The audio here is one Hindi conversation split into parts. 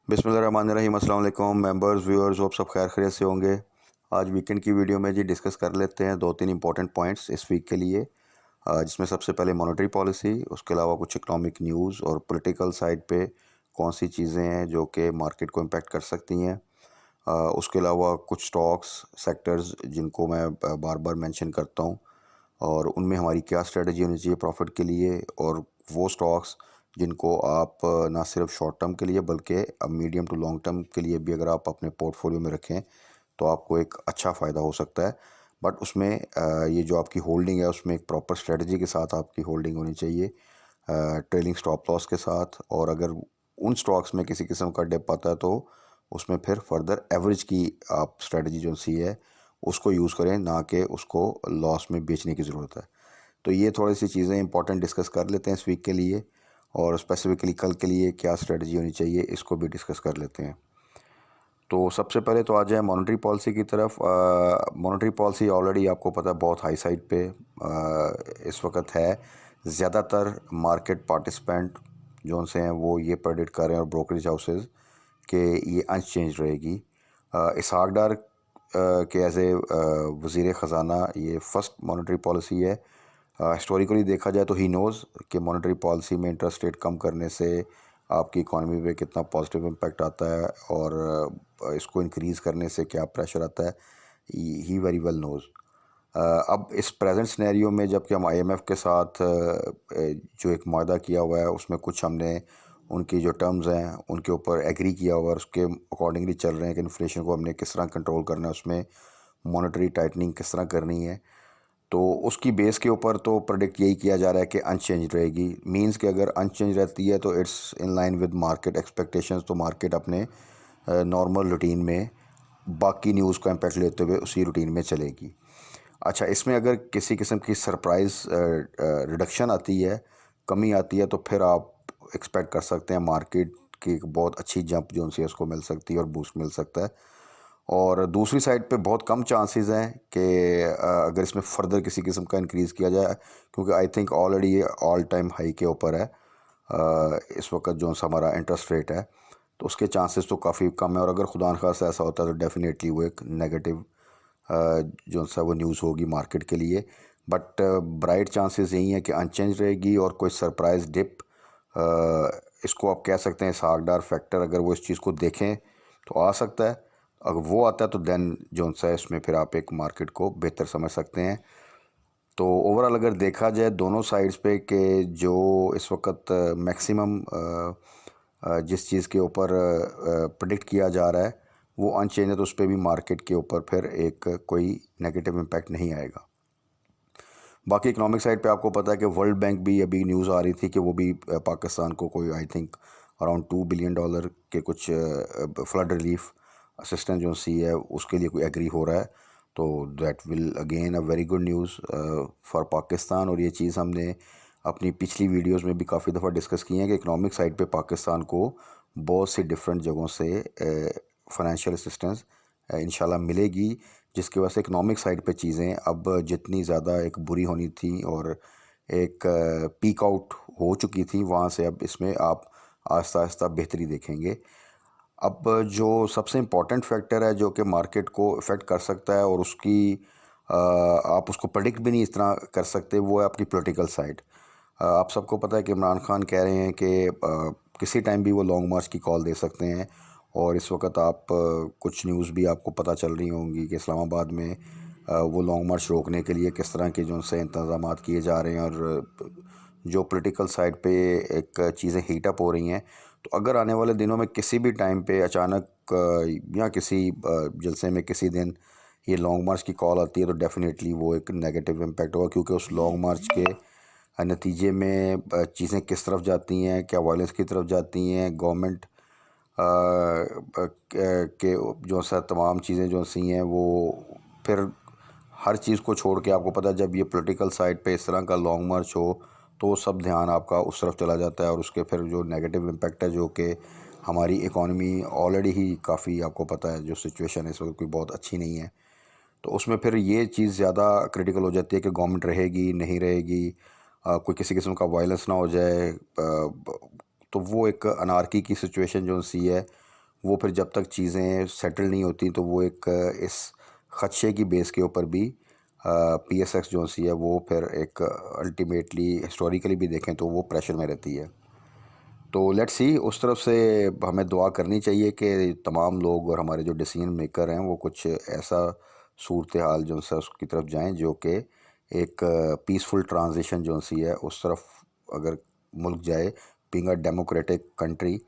बिस्मिल्लाहिर्रहमानिर्रहीम। अस्सलाम वालेकुम मेंबर्स व्यूअर्स, आप सब खैर खैरियत से होंगे। आज वीकेंड की वीडियो में जी डिस्कस कर लेते हैं दो तीन इंपॉर्टेंट पॉइंट्स इस वीक के लिए, जिसमें सबसे पहले मॉनेटरी पॉलिसी, उसके अलावा कुछ इकोनॉमिक न्यूज़ और पॉलिटिकल साइड पे कौन सी चीज़ें हैं जो कि मार्केट को इम्पेक्ट कर सकती हैं। उसके अलावा कुछ स्टॉक्स सेक्टर्स जिनको मैं बार बार मेंशन करता हूँ और उनमें हमारी क्या स्ट्रेटजी होनी चाहिए प्रॉफिट के लिए, और वो स्टॉक्स जिनको आप ना सिर्फ शॉर्ट टर्म के लिए बल्कि अब मीडियम टू लॉन्ग टर्म के लिए भी अगर आप अपने पोर्टफोलियो में रखें तो आपको एक अच्छा फ़ायदा हो सकता है। बट उसमें ये जो आपकी होल्डिंग है उसमें एक प्रॉपर स्ट्रेटजी के साथ आपकी होल्डिंग होनी चाहिए, ट्रेलिंग स्टॉप लॉस के साथ। और अगर उन स्टॉक्स में किसी किस्म का डिप आता है तो उसमें फिर फर्दर एवरेज की आप स्ट्रेटजी जो सी है उसको यूज़ करें, ना कि उसको लॉस में बेचने की ज़रूरत है। तो ये थोड़ी सी चीज़ें इंपॉर्टेंट डिस्कस कर लेते हैं इस वीक के लिए, और स्पेसिफिकली कल के लिए क्या स्ट्रेटजी होनी चाहिए इसको भी डिस्कस कर लेते हैं। तो सबसे पहले तो आ जाए मॉनेटरी पॉलिसी की तरफ। मॉनेटरी पॉलिसी ऑलरेडी आपको पता है बहुत हाई साइड पे इस वक्त है। ज़्यादातर मार्केट पार्टिसिपेंट जो से हैं वो ये प्रेडिक्ट कर रहे हैं, और ब्रोकरेज हाउसेस कि ये अनचेंज रहेगी। इसहाक डार के एज ए वज़ीर ख़जाना ये फ़र्स्ट मॉनेटरी पॉलिसी है। हिस्टोरिकली देखा जाए तो ही नोज़ कि मॉनेटरी पॉलिसी में इंटरेस्ट रेट कम करने से आपकी इकॉनमी पे कितना पॉजिटिव इम्पैक्ट आता है, और इसको इंक्रीज़ करने से क्या प्रेशर आता है, ही वेरी वेल नोज़। अब इस प्रेजेंट सिनेरियो में जबकि हम आईएमएफ के साथ जो एक मुआहदा किया हुआ है उसमें कुछ हमने उनकी जो टर्म्स हैं उनके ऊपर एग्री किया हुआ है, उसके अकॉर्डिंगली चल रहे हैं कि इन्फ्लेशन को हमने किस तरह कंट्रोल करना है, उसमें मॉनेटरी टाइटनिंग किस तरह करनी है। तो उसकी बेस के ऊपर तो प्रेडिक्ट यही किया जा रहा है कि अनचेंज रहेगी। मींस कि अगर अनचेंज रहती है तो it's in line with market expectations, तो मार्केट अपने नॉर्मल रूटीन में बाकी न्यूज़ का इम्पैक्ट लेते हुए उसी रूटीन में चलेगी। अच्छा, इसमें अगर किसी किस्म की सरप्राइज़ रिडक्शन आती है, कमी आती है, तो फिर आप एक्सपेक्ट कर सकते हैं मार्केट की एक बहुत अच्छी जंप जो उनसे उसको मिल सकती है और बूस्ट मिल सकता है। और दूसरी साइड पे बहुत कम चांसेस हैं कि अगर इसमें फर्दर किसी किस्म का इंक्रीज़ किया जाए, क्योंकि आई थिंक ऑलरेडी ये ऑल टाइम हाई के ऊपर है इस वक्त जो हमारा इंटरेस्ट रेट है, तो उसके चांसेस तो काफ़ी कम है। और अगर खुदा न खास्ता ऐसा होता है तो डेफिनेटली वो एक नेगेटिव जो सा वो न्यूज़ होगी मार्केट के लिए। बट ब्राइट चांसेस यही है कि अनचेंज रहेगी, और कोई सरप्राइज डिप, इसको आप कह सकते हैं सागदार फैक्टर, अगर वो इस चीज़ को देखें तो आ सकता है। अगर वो आता है तो देन जो सा है इसमें फिर आप एक मार्केट को बेहतर समझ सकते हैं। तो ओवरऑल अगर देखा जाए दोनों साइड्स पे कि जो इस वक्त मैक्सिमम जिस चीज़ के ऊपर प्रेडिक्ट किया जा रहा है वो अनचेंज है, तो उस पर भी मार्केट के ऊपर फिर एक कोई नेगेटिव इम्पैक्ट नहीं आएगा। बाकी इकोनॉमिक साइड पे आपको पता है कि वर्ल्ड बैंक भी अभी न्यूज़ आ रही थी कि वो भी पाकिस्तान को कोई आई थिंक अराउंड $2 बिलियन के कुछ फ्लड रिलीफ असिस्टेंस जो सी है उसके लिए कोई एग्री हो रहा है। तो that will again a very good news for Pakistan. और ये चीज़ हमने अपनी पिछली वीडियोस में भी काफ़ी दफ़ा डिस्कस की है कि इकोनॉमिक साइड पे पाकिस्तान को बहुत सी डिफरेंट जगहों से फाइनेंशियल असिस्टेंस इंशाल्लाह मिलेगी, जिसकी वजह से इकोनॉमिक साइड पे चीज़ें अब जितनी ज़्यादा एक बुरी होनी थी और एक पीक आउट हो चुकी थी वहाँ से अब इसमें आप आहिस्ता आहिस्ता बेहतरी देखेंगे। अब जो सबसे इम्पॉर्टेंट फैक्टर है जो कि मार्केट को इफ़ेक्ट कर सकता है और उसकी आप उसको प्रेडिक्ट भी नहीं इस तरह कर सकते, वो है आपकी पॉलिटिकल साइड। आप सबको पता है कि इमरान खान कह रहे हैं कि किसी टाइम भी वो लॉन्ग मार्च की कॉल दे सकते हैं। और इस वक्त आप कुछ न्यूज़ भी आपको पता चल रही होंगी कि इस्लामाबाद में वो लॉन्ग मार्च रोकने के लिए किस तरह के जो से इंतजाम किए जा रहे हैं, और जो पॉलिटिकल साइड पे एक चीज़ें हीट अप हो रही हैं। तो अगर आने वाले दिनों में किसी भी टाइम पे अचानक या किसी जलसे में किसी दिन ये लॉन्ग मार्च की कॉल आती है तो डेफ़िनेटली वो एक नेगेटिव इम्पैक्ट होगा, क्योंकि उस लॉन्ग मार्च के नतीजे में चीज़ें किस तरफ जाती हैं, क्या वायलेंस की तरफ जाती हैं, गवर्नमेंट के जो सा तमाम चीज़ें जो सी हैं वो फिर हर चीज़ को छोड़ के आपको पता है जब ये पॉलिटिकल साइड पे इस तरह का लॉन्ग मार्च हो तो सब ध्यान आपका उस तरफ चला जाता है, और उसके फिर जो नेगेटिव इम्पैक्ट है जो कि हमारी इकॉनमी ऑलरेडी ही काफ़ी आपको पता है जो सिचुएशन है इस वक्त कोई बहुत अच्छी नहीं है, तो उसमें फिर ये चीज़ ज़्यादा क्रिटिकल हो जाती है कि गवर्नमेंट रहेगी नहीं रहेगी, कोई किसी किस्म का वायलेंस ना हो जाए। तो वो एक अनारकी की सिचुएशन जो सी है वो फिर जब तक चीज़ें सेटल नहीं होती तो वो एक इस खदशे की बेस के ऊपर भी PSX जो सी है वो फिर एक अल्टीमेटली हिस्टोरिकली भी देखें तो वो प्रेशर में रहती है। तो लेट्स सी, उस तरफ से हमें दुआ करनी चाहिए कि तमाम लोग और हमारे जो डिसीजन मेकर हैं वो कुछ ऐसा सूरत हाल जो सा उसकी तरफ जाएं जो कि एक पीसफुल ट्रांजिशन जो सी है उस तरफ अगर मुल्क जाए, बीइंग अ डेमोक्रेटिक कंट्री,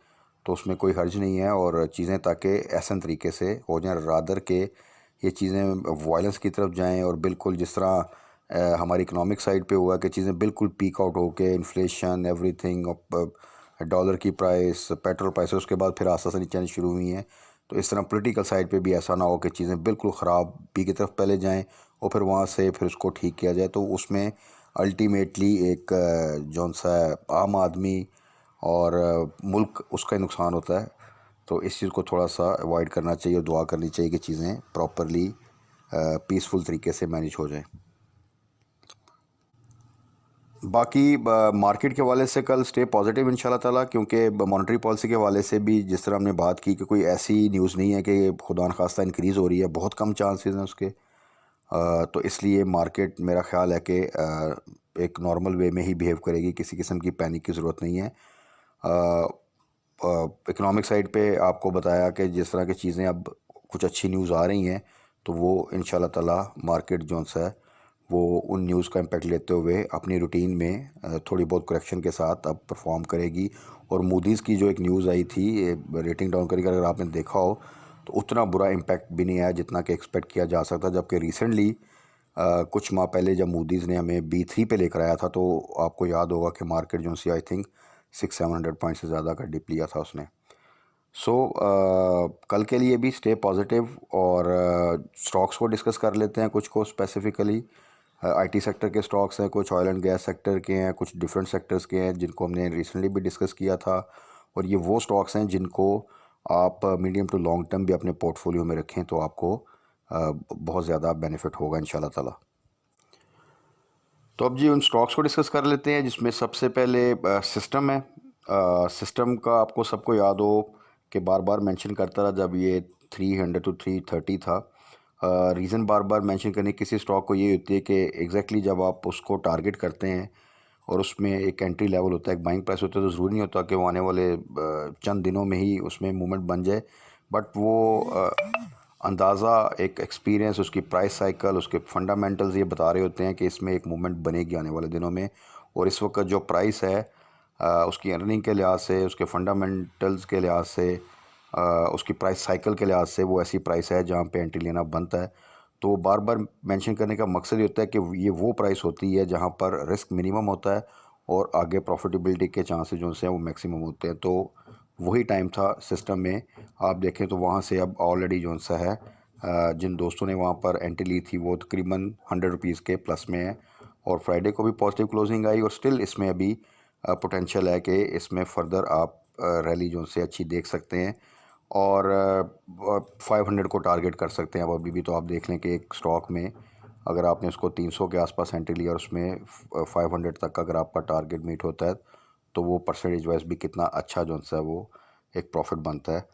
तो उसमें कोई हर्ज नहीं है और चीज़ें ताकि ऐसा तरीके से हो जाएं रादर के ये चीज़ें वायलेंस की तरफ जाएं और बिल्कुल जिस तरह हमारी इकोनॉमिक साइड पे हुआ कि चीज़ें बिल्कुल पीक आउट होके इन्फ्लेशन एवरीथिंग, डॉलर की प्राइस, पेट्रोल प्राइस, उसके बाद फिर आस्ता आस्ता नीचे आनी शुरू हुई हैं। तो इस तरह पॉलिटिकल साइड पे भी ऐसा ना हो कि चीज़ें बिल्कुल ख़राब भी की तरफ पहले जाएं और फिर वहाँ से फिर उसको ठीक किया जाए। तो उसमें अल्टीमेटली एक जौन सा आम आदमी और मुल्क उसका ही नुकसान होता है। तो इस चीज़ को थोड़ा सा अवॉइड करना चाहिए और दुआ करनी चाहिए कि चीज़ें प्रॉपरली पीसफुल तरीके से मैनेज हो जाएं। बाकी मार्केट के हवाले से कल स्टे पॉजिटिव इंशाल्लाह ताला, क्योंकि मॉनेटरी पॉलिसी के हवाले से भी जिस तरह हमने बात की कि कोई ऐसी न्यूज़ नहीं है कि खुदा न खास्ता इंक्रीज़ हो रही है, बहुत कम चांसेस हैं उसके। तो इसलिए मार्केट मेरा ख़्याल है कि एक नॉर्मल वे में ही बिहेव करेगी, किसी किस्म की पैनिक की ज़रूरत नहीं है। इकोनॉमिक साइड पे आपको बताया कि जिस तरह की चीज़ें अब कुछ अच्छी न्यूज़ आ रही हैं तो वो इंशाल्लाह ताला मार्केट जो सा है वो उन न्यूज़ का इम्पेक्ट लेते हुए अपनी रूटीन में थोड़ी बहुत करेक्शन के साथ अब परफॉर्म करेगी। और मूडीज़ की जो एक न्यूज़ आई थी रेटिंग डाउन करके, अगर आपने देखा हो तो उतना बुरा इम्पैक्ट भी नहीं आया जितना कि एक्सपेक्ट किया जा सकता। जबकि रिसेंटली कुछ माह पहले जब मूडीज़ ने हमें B3 पे लेकर आया था तो आपको याद होगा कि मार्केट जो सी आई थिंक 600-700 पॉइंट से ज़्यादा का डिप लिया था उसने। सो कल के लिए भी स्टे पॉजिटिव और स्टॉक्स को डिस्कस कर लेते हैं, कुछ को स्पेसिफिकली। IT सेक्टर के स्टॉक्स हैं, कुछ ऑयल एंड गैस सेक्टर के हैं, कुछ डिफरेंट सेक्टर्स के हैं जिनको हमने रिसेंटली भी डिस्कस किया था। और ये वो स्टॉक्स हैं जिनको आप मीडियम टू लॉन्ग टर्म भी अपने पोर्टफोलियो में रखें तो आपको बहुत ज़्यादा बेनिफिट होगा इंशाल्लाह ताला। तो अब जी उन स्टॉक्स को डिस्कस कर लेते हैं जिसमें सबसे पहले सिस्टम है। सिस्टम का आपको सबको याद हो कि बार बार मेंशन करता रहा जब ये 300 to 330 था। रीज़न बार बार मेंशन करने की किसी स्टॉक को ये होती है कि एग्जैक्टली जब आप उसको टारगेट करते हैं और उसमें एक एंट्री लेवल होता है, एक बाइंग प्राइस होता है, तो ज़रूरी नहीं होता कि वो आने वाले चंद दिनों में ही उसमें मूवमेंट बन जाए। बट वो अंदाज़ा, एक एक्सपीरियंस, उसकी प्राइस साइकिल, उसके फंडामेंटल्स ये बता रहे होते हैं कि इसमें एक मूवमेंट बनेगी आने वाले दिनों में। और इस वक्त जो प्राइस है उसकी अर्निंग के लिहाज से, उसके फंडामेंटल्स के लिहाज से, उसकी प्राइस साइकिल के लिहाज से वो ऐसी प्राइस है जहाँ पे एंट्री लेना बनता है। तो बार बार मेंशन करने का मकसद ये होता है कि ये वो प्राइस होती है जहाँ पर रिस्क मिनिमम होता है और आगे प्रॉफिटेबिलिटी के चांसेस जो हैं वो मैक्सिमम होते हैं। तो वही टाइम था सिस्टम में, आप देखें तो वहाँ से अब ऑलरेडी जो सा है जिन दोस्तों ने वहाँ पर एंट्री ली थी वो तकरीबन 100 रुपीज़ के प्लस में है। और फ्राइडे को भी पॉजिटिव क्लोजिंग आई और स्टिल इसमें अभी पोटेंशियल है कि इसमें फर्दर आप रैली जो से अच्छी देख सकते हैं और 500 को टारगेट कर सकते हैं। अब अभी भी तो आप देख लें कि एक स्टॉक में अगर आपने उसको 300 के आसपास एंट्री लिया और उसमें 500 तक का अगर आपका टारगेट मीट होता है तो वो परसेंटेज वाइज भी कितना अच्छा जो सा वो एक प्रॉफिट बनता है।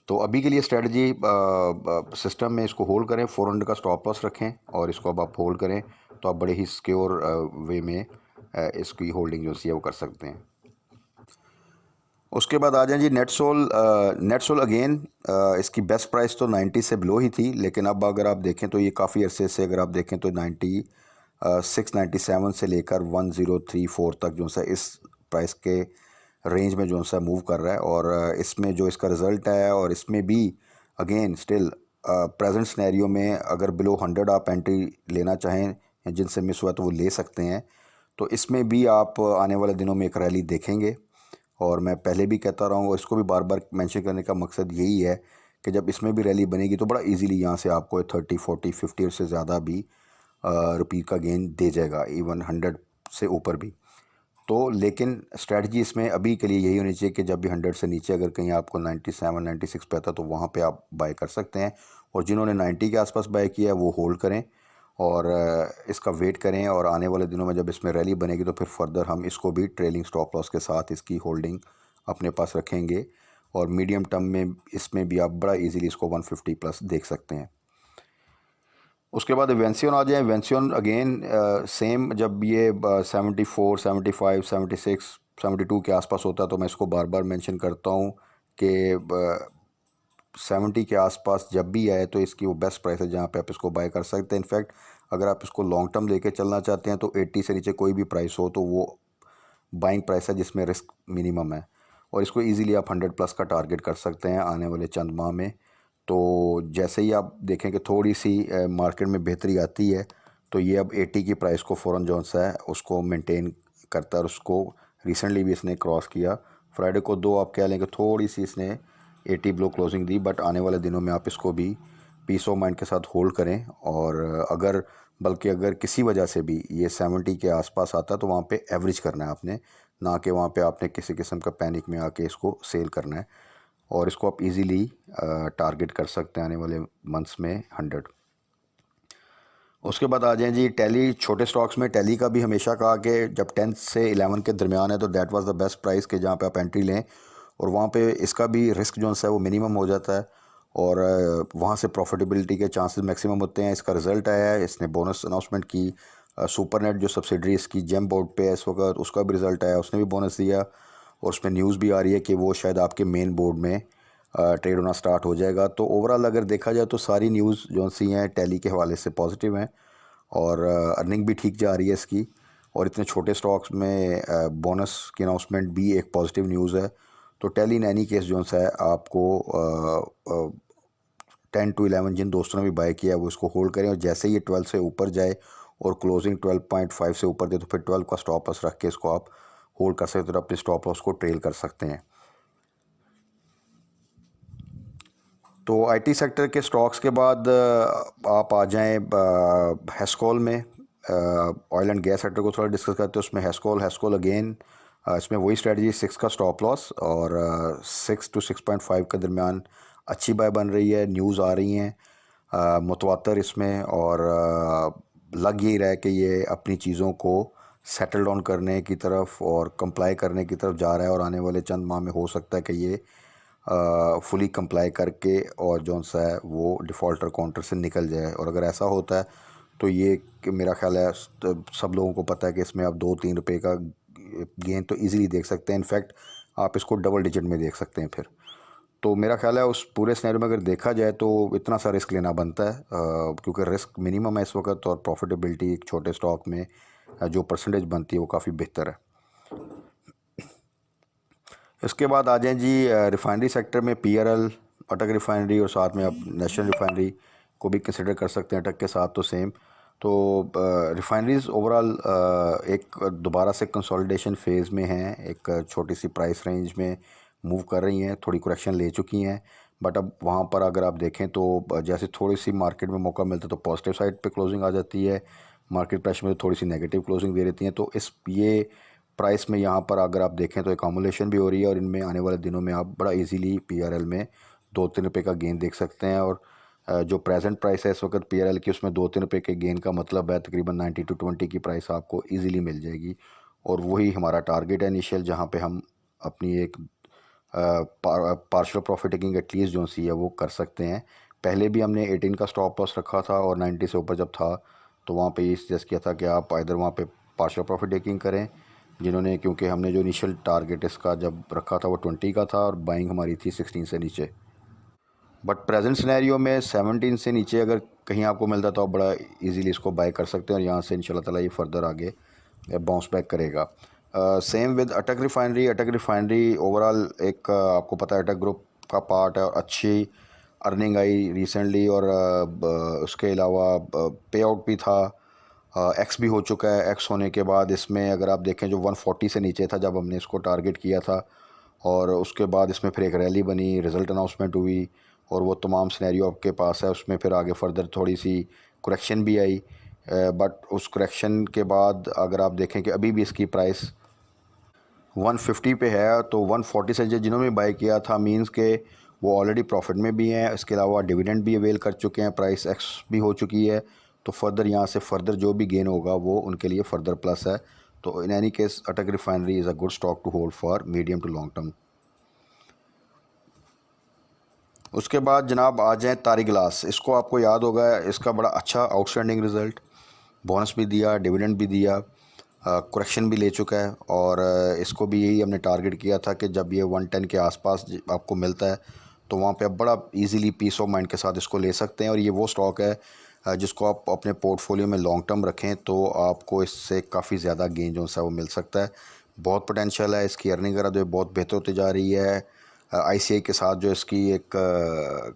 तो अभी के लिए स्ट्रेटजी सिस्टम में इसको होल्ड करें, 400 का स्टॉप लॉस रखें और इसको अब आप होल्ड करें तो आप बड़े ही सिक्योर वे में इसकी होल्डिंग जो सी है वो कर सकते हैं। उसके बाद आ जाएं जी नेटसोल। नेटसोल अगेन इसकी बेस्ट प्राइस तो 90 से बिलो ही थी, लेकिन अब अगर आप देखें तो ये काफ़ी अरसे से अगर आप देखें तो 697 से लेकर 1034 तक जो सा इस प्राइस के रेंज में जो सा मूव कर रहा है। और इसमें जो इसका रिज़ल्ट है और इसमें भी अगेन स्टिल प्रेजेंट सिनेरियो में अगर बिलो 100 आप एंट्री लेना चाहें, जिनसे मिस हुआ तो वो ले सकते हैं। तो इसमें भी आप आने वाले दिनों में एक रैली देखेंगे और मैं पहले भी कहता रहा हूँ और इसको भी बार बार मेंशन करने का मकसद यही है कि जब इसमें भी रैली बनेगी तो बड़ा इजीली यहाँ से आपको 30, 40, 50 से ज़्यादा भी रुपये का गेन दे जाएगा, इवन 100 से ऊपर भी। तो लेकिन स्ट्रेटजी इसमें अभी के लिए यही होनी चाहिए कि जब भी 100 से नीचे अगर कहीं आपको 97, 96 पे आता तो वहाँ पे आप बाय कर सकते हैं। और जिन्होंने 90 के आसपास बाय किया है वो होल्ड करें और इसका वेट करें और आने वाले दिनों में जब इसमें रैली बनेगी तो फिर फर्दर हम इसको भी ट्रेलिंग स्टॉप लॉस के साथ इसकी होल्डिंग अपने पास रखेंगे और मीडियम टर्म में इसमें भी आप बड़ा इजीली इसको 150 प्लस देख सकते हैं। उसके बाद वेंसियन आ जाए। वेंसियन अगेन सेम, जब ये 74, 75, 76, 72 के आसपास होता है तो मैं इसको बार बार मेंशन करता हूँ कि 70 के आसपास जब भी आए तो इसकी वो बेस्ट प्राइस है जहाँ पे आप इसको बाय कर सकते हैं। इनफैक्ट अगर आप इसको लॉन्ग टर्म लेके चलना चाहते हैं तो 80 से नीचे कोई भी प्राइस हो तो वो बाइंग प्राइस है जिसमें रिस्क मिनिमम है, और इसको इजीली आप 100 प्लस का टारगेट कर सकते हैं आने वाले चंद माह में। तो जैसे ही आप देखें कि थोड़ी सी मार्केट में बेहतरी आती है तो ये अब 80 की प्राइस को फ़ौरन जो सा है उसको मेंटेन करता है, और उसको रिसेंटली भी इसने क्रॉस किया। फ्राइडे को दो आप कह लें कि थोड़ी सी इसने 80 ब्लो क्लोजिंग दी, बट आने वाले दिनों में आप इसको भी पीस ऑफ माइंड के साथ होल्ड करें। और अगर किसी वजह से भी ये 70 के आसपास आता है तो वहाँ पे एवरेज करना है आपने, ना कि वहाँ पे आपने किसी किस्म का पैनिक में आके इसको सेल करना है। और इसको आप इजीली टारगेट कर सकते हैं आने वाले मंथ्स में 100। उसके बाद आ जाएं जी टैली। छोटे स्टॉक्स में टैली का भी हमेशा कहा कि जब 10 से 11 के दरमियान है तो that was the best price के जहाँ पे आप एंट्री लें, और वहाँ पे इसका भी रिस्क जो है वो मिनिमम हो जाता है, और वहाँ से प्रॉफिटेबिलिटी के चांसेस मैक्सिमम होते हैं। इसका रिज़ल्ट आया है, इसने बोनस अनाउंसमेंट की। सुपरनेट जो सब्सिडरी इसकी जेम बोर्ड पे है इस वक्त, उसका भी रिज़ल्ट आया, उसने भी बोनस दिया, और उसमें न्यूज़ भी आ रही है कि वो शायद आपके मेन बोर्ड में ट्रेड होना स्टार्ट हो जाएगा। तो ओवरऑल अगर देखा जाए तो सारी न्यूज़ जो सी हैं टैली के हवाले से पॉजिटिव हैं, और अर्निंग भी ठीक जा रही है इसकी। और इतने छोटे स्टॉक्स में बोनस की अनाउंसमेंट भी एक पॉजिटिव न्यूज़ है। तो टैली इन एनी केस जो है आपको 10 to 11 जिन दोस्तों ने भी बाय किया है वो इसको होल्ड करें, और जैसे ही ये 12 से ऊपर जाए और क्लोजिंग 12.5 से ऊपर दे तो फिर 12 का स्टॉप लॉस रख के इसको आप होल्ड कर सकते हो, तो अपने स्टॉप लॉस को ट्रेल कर सकते हैं। तो आईटी सेक्टर के स्टॉक्स के बाद आप आ जाएं हेस्कोल में। ऑयल एंड गैस सेक्टर को थोड़ा डिस्कस करते हैं। उसमें हेस्कोल अगेन इसमें वही स्ट्रेटजी, 6 का स्टॉप लॉस और 6 to 6.5 के दरमियान अच्छी बाय बन रही है। न्यूज़ आ रही हैं मुतवातर इसमें, और लग यही रहा है कि ये अपनी चीज़ों को सेटल डाउन करने की तरफ और कंप्लाई करने की तरफ जा रहा है, और आने वाले चंद माह में हो सकता है कि ये फुली कंप्लाई करके और जौन सा है वो डिफ़ॉल्टर काउंटर से निकल जाए। और अगर ऐसा होता है तो ये कि मेरा ख्याल है सब लोगों को पता है कि इसमें आप 2-3 रुपए का गेन तो इजीली देख सकते हैं। इनफैक्ट आप इसको डबल डिजिट में देख सकते हैं फिर। तो मेरा ख्याल है उस पूरे सिनेरियो में अगर देखा जाए तो इतना सा रिस्क लेना बनता है, क्योंकि रिस्क मिनिमम है इस वक्त, और प्रॉफिटेबिलिटी एक छोटे स्टॉक में जो परसेंटेज बनती है वो काफ़ी बेहतर है। इसके बाद आ जाएं जी रिफाइनरी सेक्टर में। पीआरएल, अटक रिफाइनरी, और साथ में आप नेशनल रिफाइनरी को भी कंसिडर कर सकते हैं अटक के साथ तो सेम। तो रिफाइनरीज ओवरऑल एक दोबारा से कंसोलिडेशन फेज़ में हैं, एक छोटी सी प्राइस रेंज में मूव कर रही हैं, थोड़ी करेक्शन ले चुकी हैं। बट अब वहाँ पर अगर आप देखें तो जैसे थोड़ी सी मार्केट में मौका मिलता है तो पॉजिटिव साइड पे क्लोजिंग आ जाती है, मार्केट प्रेशर में थोड़ी सी नेगेटिव क्लोजिंग दे देती हैं। तो इस ये प्राइस में यहाँ पर अगर आप देखें तो एकमुलेशन भी हो रही है, और इनमें आने वाले दिनों में आप बड़ा इजीली पीआरएल में 2-3 रुपये का गेन देख सकते हैं। और जो प्रेजेंट प्राइस है इस वक्त पीआरएल की, उसमें 2-3 रुपये के गेन का मतलब है तकरीबन 90 to 20 की प्राइस आपको इजीली मिल जाएगी। और वही हमारा टारगेट है इनिशियल, जहाँ पे हम अपनी एक पार्शियल प्रॉफिट टेकिंग एटलीस्ट जो सी है वो कर सकते हैं। पहले भी हमने 18 का स्टॉप लॉस रखा था, और 90 से ऊपर जब था तो वहाँ पे ये सजेस्ट किया था कि आप इधर वहाँ पे पार्शियल प्रॉफिट टेकिंग करें, जिन्होंने, क्योंकि हमने जो इनिशियल टारगेट इसका जब रखा था वो 20 का था, और बाइंग हमारी थी 16 से नीचे। बट प्रेजेंट सिनेरियो में 17 से नीचे अगर कहीं आपको मिलता तो आप बड़ा इजीली इसको बाय कर सकते हैं, और यहाँ से इंशाल्लाह ताला ये फर्दर आगे बाउंस बैक करेगा। सेम विद अटक रिफाइनरी ओवरऑल एक आपको पता है अटक ग्रुप का पार्ट है, और अच्छी अर्निंग आई रिसेंटली, और उसके अलावा पे आउट भी था, एक्स भी हो चुका है। एक्स होने के बाद इसमें अगर आप देखें जो 140 से नीचे था जब हमने इसको टारगेट किया था, और उसके बाद इसमें फिर एक रैली बनी, रिज़ल्ट अनाउंसमेंट हुई, और वो तमाम सिनेरियो आपके पास है। उसमें फिर आगे फर्दर थोड़ी सी करेक्शन भी आई, बट उस करेक्शन के बाद अगर आप देखें कि अभी भी इसकी प्राइस 150 पे है, तो 140 से जिन्होंने बाय किया था मींस के वो ऑलरेडी प्रॉफिट में भी हैं। इसके अलावा डिविडेंड भी अवेल कर चुके हैं, प्राइस एक्स भी हो चुकी है। तो फर्दर यहाँ से फर्दर जो भी गेन होगा वो उनके लिए फर्दर प्लस है। तो in any case Attock refinery is a good stock to hold for medium to long term. उसके बाद जनाब आ जाएँ तारी ग्लास। इसको आपको याद होगा, इसका बड़ा अच्छा आउटस्टैंडिंग रिज़ल्ट, बोनस भी दिया, डिविडेंड भी दिया, करेक्शन भी ले चुका है। और इसको भी यही हमने टारगेट किया था कि जब ये 110 के आसपास आपको मिलता है तो वहाँ पे आप बड़ा इजीली पीस ऑफ माइंड के साथ इसको ले सकते हैं। और ये वो स्टॉक है जिसको आप अपने पोर्टफोलियो में लॉन्ग टर्म रखें तो आपको इससे काफ़ी ज़्यादा गेन जो है वो मिल सकता है। बहुत पोटेंशियल है, इसकी अर्निंग वगैरह जो बहुत बेहतर होती जा रही है। आईसीआई के साथ जो इसकी एक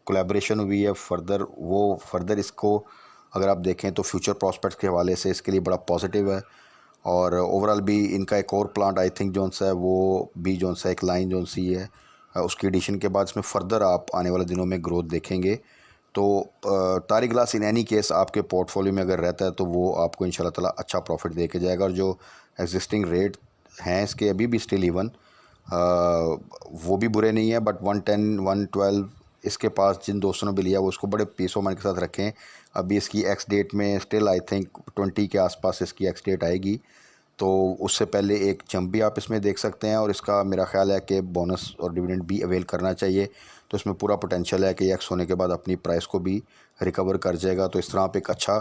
कोलैबोरेशन हुई है फर्दर इसको अगर आप देखें तो फ्यूचर प्रॉस्पेक्ट्स के हवाले से इसके लिए बड़ा पॉजिटिव है। और ओवरऑल भी इनका एक और प्लांट आई थिंक जोन सा है वो भी जोन सा एक लाइन जोन सी है, उसकी एडिशन के बाद इसमें फ़र्दर आप आने वाले दिनों में ग्रोथ देखेंगे। तो तारी ग्लास इन एनी केस आपके पोर्टफोलियो में अगर रहता है तो वो आपको इंशाल्लाह ताला अच्छा प्रॉफिट दे के जाएगा। और जो एग्जिस्टिंग रेट हैं इसके अभी भी स्टिल इवन वो भी बुरे नहीं है, बट 110 112 इसके पास जिन दोस्तों ने भी लिया वो उसको बड़े पीस ऑफ माइंड के साथ रखें। अभी इसकी एक्स डेट में स्टिल आई थिंक 20 के आसपास इसकी एक्स डेट आएगी, तो उससे पहले एक जंप भी आप इसमें देख सकते हैं। और इसका मेरा ख़्याल है कि बोनस और डिविडेंड भी अवेल करना चाहिए, तो इसमें पूरा पोटेंशियल है कि एक्स होने के बाद अपनी प्राइस को भी रिकवर कर जाएगा। तो इस तरह आप एक अच्छा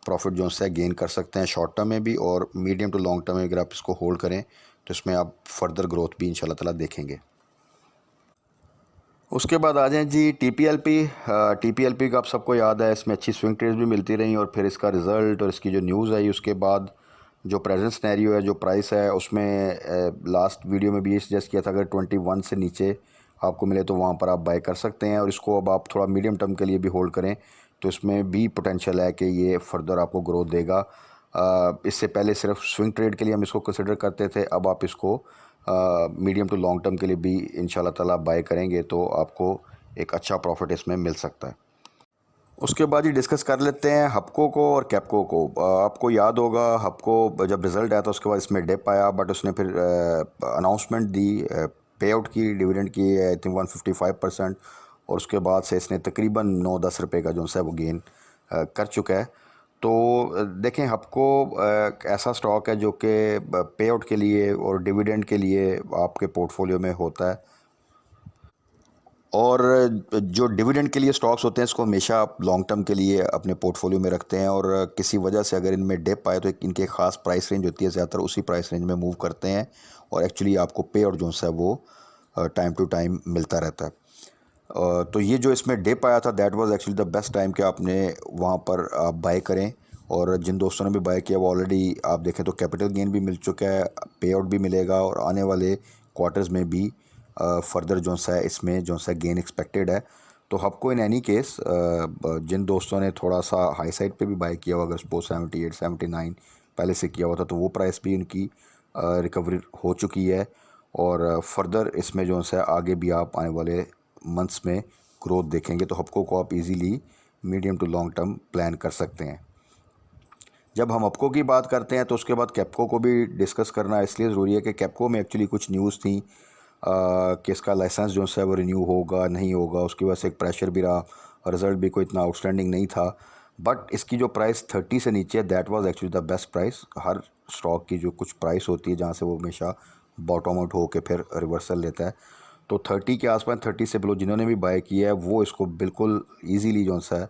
प्रॉफिट जो है गेन कर सकते हैं शॉर्ट टर्म में भी, और मीडियम टू लॉन्ग टर्म में अगर आप इसको होल्ड करें तो इसमें आप फर्दर ग्रोथ भी इंशाल्लाह ताला देखेंगे। उसके बाद आ जाएँ जी टीपीएलपी। टीपीएलपी का आप सबको याद है, इसमें अच्छी स्विंग ट्रेड्स भी मिलती रहीं। और फिर इसका रिज़ल्ट और इसकी जो न्यूज़ आई उसके बाद जो प्रेजेंट सिनेरियो है, जो प्राइस है उसमें लास्ट वीडियो में भी ये सजेस्ट किया था अगर 21 से नीचे आपको मिले तो वहाँ पर आप बाय कर सकते हैं। और इसको अब आप थोड़ा मीडियम टर्म के लिए भी होल्ड करें तो इसमें भी पोटेंशियल है कि ये फर्दर आपको ग्रोथ देगा। इससे पहले सिर्फ स्विंग ट्रेड के लिए हम इसको कंसिडर करते थे, अब आप इसको मीडियम टू लॉन्ग टर्म के लिए भी इंशाल्लाह ताला बाय करेंगे तो आपको एक अच्छा प्रॉफिट इसमें मिल सकता है। उसके बाद ही डिस्कस कर लेते हैं हपको को और कैपको को। आपको याद होगा हपको जब रिज़ल्ट आया था उसके बाद इसमें डिप आया, बट उसने फिर अनाउंसमेंट दी, पे आउट की, डिविडेंड की आई थिंक 155%। और उसके बाद से इसने तकरीबन 9-10 रुपये का जो है वो गेन कर चुका है। तो देखें हपको एक ऐसा स्टॉक है जो कि पे आउट के लिए और डिविडेंड के लिए आपके पोर्टफोलियो में होता है। और जो डिविडेंड के लिए स्टॉक्स होते हैं इसको हमेशा आप लॉन्ग टर्म के लिए अपने पोर्टफोलियो में रखते हैं। और किसी वजह से अगर इनमें डिप आए तो इनके ख़ास प्राइस रेंज होती है, ज़्यादातर उसी प्राइस रेंज में मूव करते हैं और एक्चुअली आपको पे आउट जो है वो टाइम टू टाइम मिलता रहता है। तो ये जो इसमें डिप आया था that was actually the best time कि आपने वहाँ पर आप बाय करें। और जिन दोस्तों ने भी बाय किया वो ऑलरेडी आप देखें तो कैपिटल गेन भी मिल चुका है, पे आउट भी मिलेगा और आने वाले क्वार्टर्स में भी फर्दर जो सा है इसमें जो सा गेन एक्सपेक्टेड है। तो आपको इन एनी केस जिन दोस्तों ने थोड़ा सा हाई साइड पे भी बाय किया हुआ, अगर सपोज 78 79 पहले से किया हुआ था तो वो प्राइस भी इनकी रिकवरी हो चुकी है। और फर्दर इसमें जो है आगे भी आप आने वाले मंथ्स में ग्रोथ देखेंगे तो हपको को आप easily medium to long term plan कर सकते हैं। जब हम हपको की बात करते हैं तो उसके बाद कैपको को भी डिस्कस करना इसलिए ज़रूरी है कि कैपको में एक्चुअली कुछ न्यूज़ थी कि इसका लाइसेंस जो है वो रिन्यू होगा नहीं होगा, उसकी वजह से एक प्रेशर भी रहा। रिज़ल्ट भी कोई इतना आउटस्टैंडिंग नहीं था, बट इसकी जो प्राइस 30 से नीचे है that was actually the best price. Her stock की जो कुछ प्राइस होती है जहाँ से वो हमेशा बॉटम आउट होकर फिर रिवर्सल लेता है, तो 30 के आसपास 30 से बिलो जिन्होंने भी बाय किया है वो इसको बिल्कुल ईजीली जो है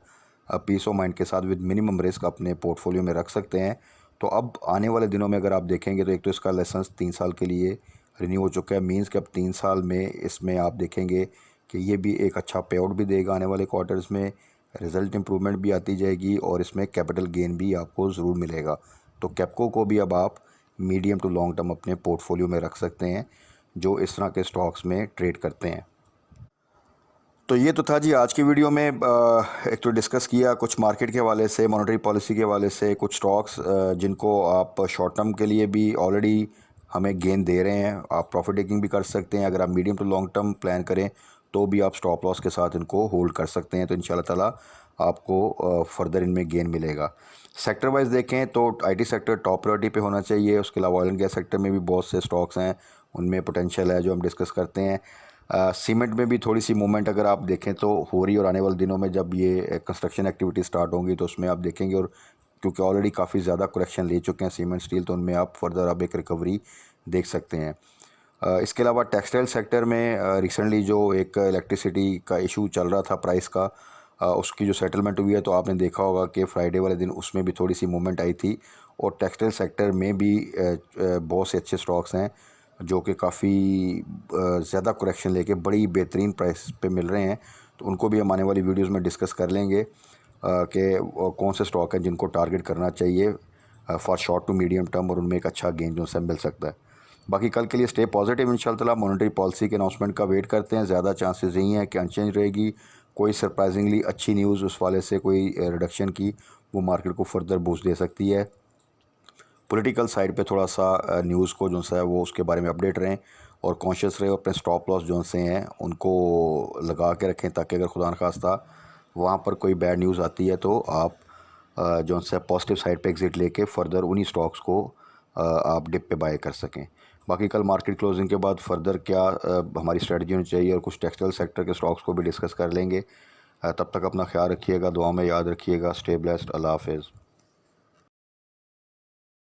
पीस ऑफ माइंड के साथ विद मिनिमम रिस्क अपने पोर्टफोलियो में रख सकते हैं। तो अब आने वाले दिनों में अगर आप देखेंगे तो एक तो इसका लाइसेंस 3 साल के लिए रिन्यू हो चुका है, मींस कि अब 3 साल में इसमें आप देखेंगे कि ये भी एक अच्छा पे आउट भी देगा आने वाले क्वार्टर्स में, रिज़ल्ट इंप्रूवमेंट भी आती जाएगी और इसमें कैपिटल गेन भी आपको ज़रूर मिलेगा। तो कैपको को भी अब आप मीडियम टू लॉन्ग टर्म अपने पोर्टफोलियो में रख सकते हैं जो इस तरह के स्टॉक्स में ट्रेड करते हैं। तो ये तो था जी आज की वीडियो में, एक तो डिस्कस किया कुछ मार्केट के हवाले से, मॉनेटरी पॉलिसी के हवाले से, कुछ स्टॉक्स जिनको आप शॉर्ट टर्म के लिए भी ऑलरेडी हमें गेन दे रहे हैं, आप प्रॉफिट टेकिंग भी कर सकते हैं। अगर आप medium to long term plan करें तो भी आप स्टॉप लॉस के साथ इनको होल्ड कर सकते हैं, तो इंशाल्लाह ताला आपको फर्दर इनमें गेन मिलेगा। सेक्टर वाइज देखें तो आईटी सेक्टर टॉप प्रायोरिटी पे होना चाहिए, उसके अलावा ऑयल एंड गैस सेक्टर में भी बहुत से स्टॉक्स हैं, उनमें पोटेंशियल है जो हम डिस्कस करते हैं। सीमेंट में भी थोड़ी सी मूवमेंट अगर आप देखें तो हो रही है, और आने वाले दिनों में जब ये कंस्ट्रक्शन एक्टिविटी स्टार्ट होंगी तो उसमें आप देखेंगे, और क्योंकि ऑलरेडी काफ़ी ज़्यादा करेक्शन ले चुके हैं सीमेंट स्टील, तो उनमें आप फर्दर अब एक रिकवरी देख सकते हैं। इसके अलावा टेक्सटाइल सेक्टर में रिसेंटली जो एक इलेक्ट्रिसिटी का इशू चल रहा था प्राइस का, उसकी जो सेटलमेंट हुई है तो आपने देखा होगा कि फ्राइडे वाले दिन उसमें भी थोड़ी सी मूवमेंट आई थी। और टेक्सटाइल सेक्टर में भी बहुत से अच्छे स्टॉक्स हैं जो कि काफ़ी ज़्यादा करेक्शन लेके बड़ी बेहतरीन प्राइस पे मिल रहे हैं। तो उनको भी हम आने वाली वीडियोस में डिस्कस कर लेंगे कि कौन से स्टॉक हैं जिनको टारगेट करना चाहिए for short to medium term, और उनमें एक अच्छा गेन जो है मिल सकता है। बाकी कल के लिए स्टे पॉजिटिव इंशाल्लाह। मॉनेटरी पॉलिसी के अनाउंसमेंट का वेट करते हैं। ज़्यादा चांसेस यही हैं कि अनचेंज रहेगी। कोई सरप्राइजिंगली अच्छी न्यूज़ उस वाले से कोई रिडक्शन की, वो मार्केट को फर्दर बूस्ट दे सकती है। पॉलिटिकल साइड पे थोड़ा सा न्यूज़ को जो है वो उसके बारे में अपडेट रहें और कॉन्शियस रहें, और अपने स्टॉप लॉस जो से हैं उनको लगा के रखें, ताकि अगर खुदा न खास्ता वहाँ पर कोई बैड न्यूज़ आती है तो आप जो है पॉजिटिव साइड पे एग्ज़िट लेके फर्दर उन्हीं स्टॉक्स को आप डिप पे बाय कर सकें। बाकी कल मार्केट क्लोजिंग के बाद फर्दर क्या हमारी स्ट्रेटजी होनी चाहिए, और कुछ टेक्सटाइल सेक्टर के स्टॉक्स को भी डिस्कस कर लेंगे। तब तक अपना ख्याल रखिएगा, दुआ में याद रखिएगा। Stay blessed. अल्लाह हाफ़िज़।